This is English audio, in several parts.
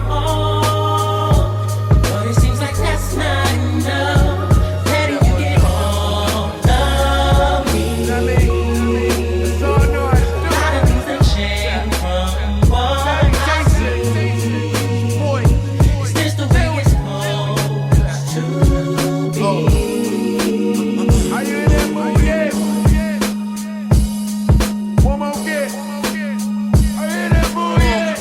my all. But it seems like that's not enough. Letting you get all of me. A lot of things that change from what I see. Is this the way it's supposed to be? Are you in that mood yet? One more get. Are you in that mood yet?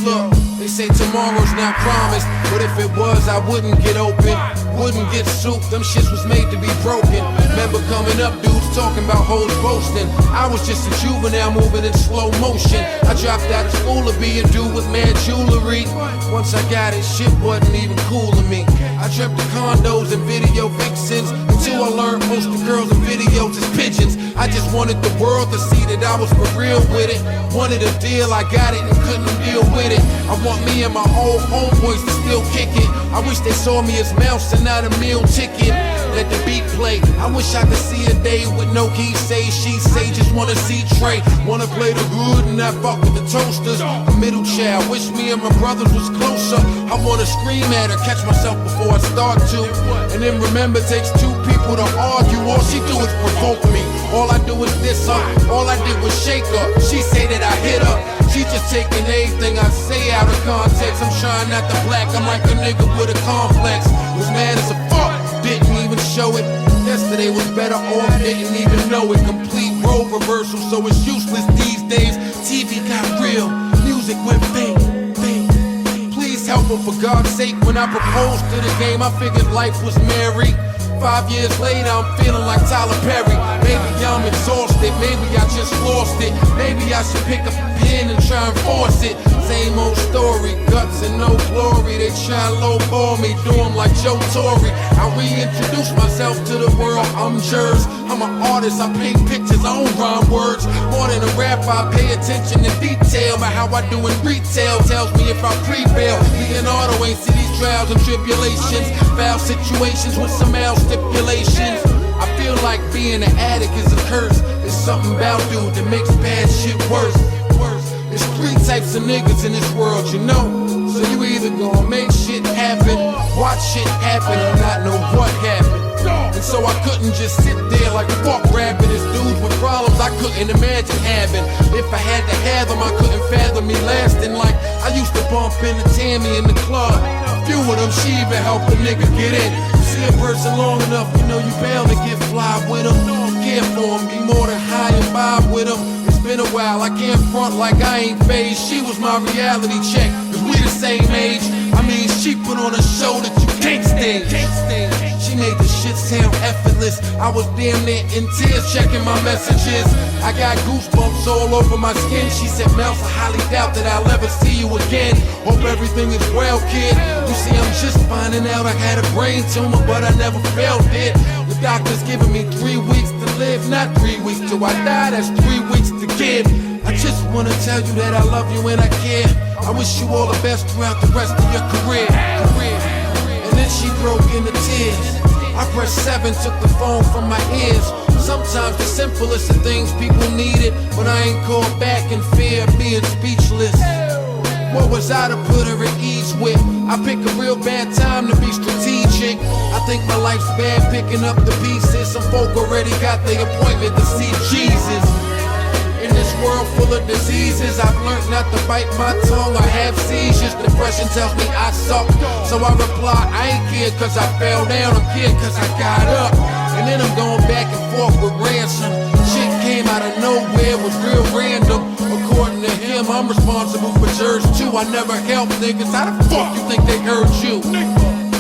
Look, they say tomorrow's not promised, but if it was, I wouldn't get open. Wouldn't get soup, them shits was made to be broken. Remember coming up, dudes talking about hoes boasting. I was just a juvenile moving in slow motion. I dropped out of school to be a dude with mad jewelry. Once I got it, shit wasn't even cool to me. I dreamt of condos and video vixens, until I learned most of the girls in videos is pigeons. I just wanted the world to see that I was for real with it. Wanted a deal, I got it and couldn't deal with it. I want me and my old homeboys to still kick it. I wish they saw me as mouse and not a meal ticket. Let the beat play. I wish I could see a day with no he say, she say. Just wanna see Trey. Wanna play the hood and not fuck with the toasters. A middle child. Wish me and my brothers was closer. I wanna scream at her, catch myself before I start to. And then remember, it takes two people to argue. All she do is provoke me. All I do is diss her. All I did was shake her. She say that I hit her. She just taking everything I say out of context. I'm trying not to black. I'm like a nigga with a complex. Was mad as a fuck. Didn't even show it. Yesterday was better off. Didn't even know it. Complete role reversal, so it's useless these days. TV got real. Music went bang, bang. Please help her for God's sake. When I proposed to the game, I figured life was merry. 5 years later, I'm feeling like Tyler Perry. Maybe I'm exhausted, maybe I just lost it. Maybe I should pick up a pen and try and force it. Same old story, guts and no glory. They try and lowball me, do 'em like Joe Torre. I reintroduce myself to the world, I'm Jers. I'm an artist, I paint pictures, I don't rhyme words. More than a rapper, I pay attention to detail. But how I do in retail tells me if I prevail. Leonardo ain't see these trials and tribulations. Foul situations with some L stipulations. I feel like being an addict is a curse. It's something about dude that makes bad shit worse. There's three types of niggas in this world, you know. So you either gonna make shit happen, watch shit happen, or not know what happened. And so I couldn't just sit there like fuck rapping. There's dudes with problems I couldn't imagine having. If I had to have them, I couldn't fathom me lasting. Like I used to bump into Tammy in the club. A few of them, she even helped a nigga get in. See a person long enough, you know you bound to get fly with them. Care for them, be more than high and vibe with them. It's been a while, I can't front like I ain't phased. She was my reality check, cause we the same age. I mean, she put on a show that you can't stand. She made the shit sound effortless. I was damn near in tears checking my messages. I got goosebumps all over my skin. She said, Mouse, I highly doubt that I'll ever see you again. Hope everything is well, kid. You see, I'm just finding out I had a brain tumor, but I never felt it. The doctor's giving me 3 weeks to live, not 3 weeks till I die. That's 3 weeks to give. I just wanna tell you that I love you and I care. I wish you all the best throughout the rest of your career. And then she broke into tears. I pressed 7, took the phone from my ears. Sometimes the simplest of things people needed, but I ain't called back in fear of being speechless. What was I to put her at ease with? I pick a real bad time to be strategic. I think my life's bad picking up the pieces. Some folk already got their appointment to see Jesus. In this world full of diseases, I've learned not to bite my tongue or have seizures. Depression tells me I suck, so I reply, I ain't care cause I fell down, I'm here cause I got up. And then I'm going back and forth with ransom. Shit came out of nowhere, was real random. According to him, I'm responsible for Jers too. I never helped niggas, how the fuck you think they heard you?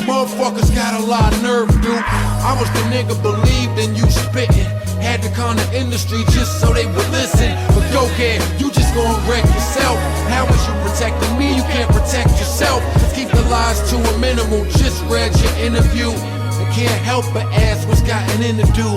Motherfuckers got a lot of nerve, dude. I was the nigga believed in you spitting. Had to con the industry just so they would listen. But go ahead, you just gon' wreck yourself. How is you protecting me? You can't protect yourself. Keep the lies to a minimal. Just read your interview. And can't help but ask what's gotten into do.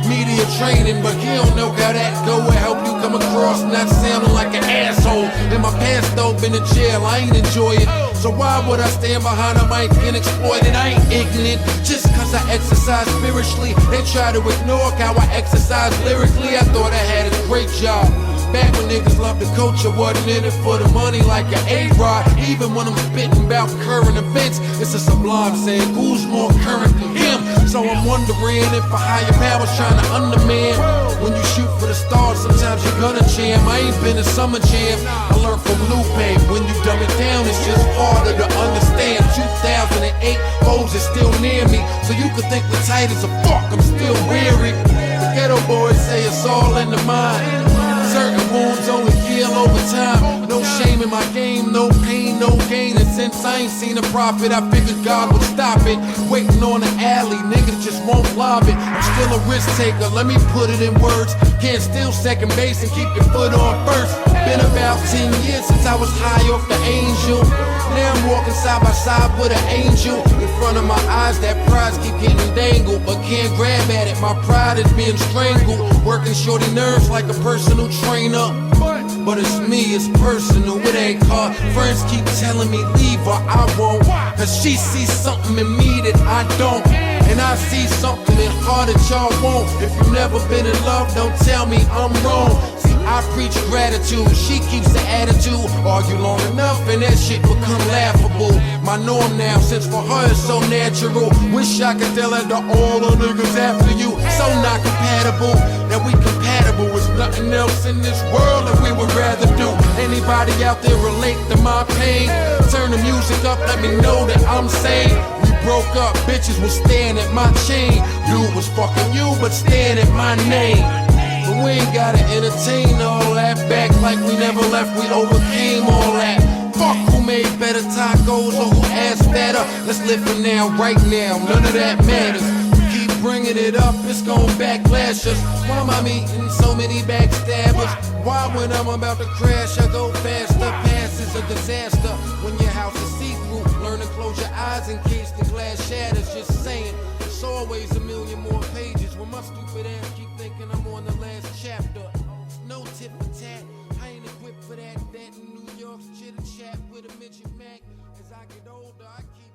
Media training, but he don't know how that go. Will help you come across not sounding like an asshole. In my past though, been in jail, I ain't enjoy it. So why would I stand behind a mic and exploit it? I ain't ignorant, just cause I exercise spiritually. They try to ignore how I exercise lyrically. I thought I had a great job, Back when niggas loved the culture, wasn't in it for the money like an A-Rod. Even when I'm spitting about current events, it's a sublime saying, who's more current than him? So I'm wondering if a higher power's trying to undermine. When you shoot for the stars, sometimes you're gonna jam. I ain't been a summer jam. I learned from Lupe. When you dumb it down, it's just harder to understand. 2008, O's is still near me, so you could think we're tight as a fuck. I'm still weary. The ghetto boys say it's all in the mind. Certain wounds only heal over time. No shame in my game, no pain, no gain. And since I ain't seen a profit, I figured God would stop it. Waiting on the alley, niggas just won't lob it. I'm still a risk taker, let me put it in words. Can't steal second base and keep your foot on first. Been about 10 years since I was high off the angel. Now I'm walking side by side with an angel. In front of my eyes, that prize keep getting dangled, but can't grab at it, my pride is being strangled. Working shorty nerves like a personal trainer. But it's me, it's personal, it ain't hard. Friends keep telling me leave her, I won't. Cause she sees something in me that I don't. And I see something in her that y'all won't. If you've never been in love, don't tell me I'm wrong. See, I preach gratitude, she keeps the attitude. Argue long enough and that shit become laughable. My norm now, since for her it's so natural. Wish I could tell her to all the niggas after you. So not compatible, that we compatible is nothing else in this world that we would rather do. Anybody out there relate to my pain? Turn the music up, let me know that I'm sane. We broke up, bitches was staring at my chain. Dude was fucking you, but staring at my name. But we ain't gotta entertain all that. Back like we never left, we overcame all that. Fuck who made better tacos or who asked fatter. Let's live for now, right now, none of that matters. Keep bringing it up, it's gon' backlash us. Why am I meeting so many backstabbers? Why when I'm about to crash I go faster? Past is a disaster when your house is see-through. Learn to close your eyes in case the glass shatters. Just saying, there's always a million more pages. When my stupid ass keep thinking I'm on the last chapter. No tip for tat, I ain't equipped for that. That in New York's chitter chat with a midget Mac. As I get older, I keep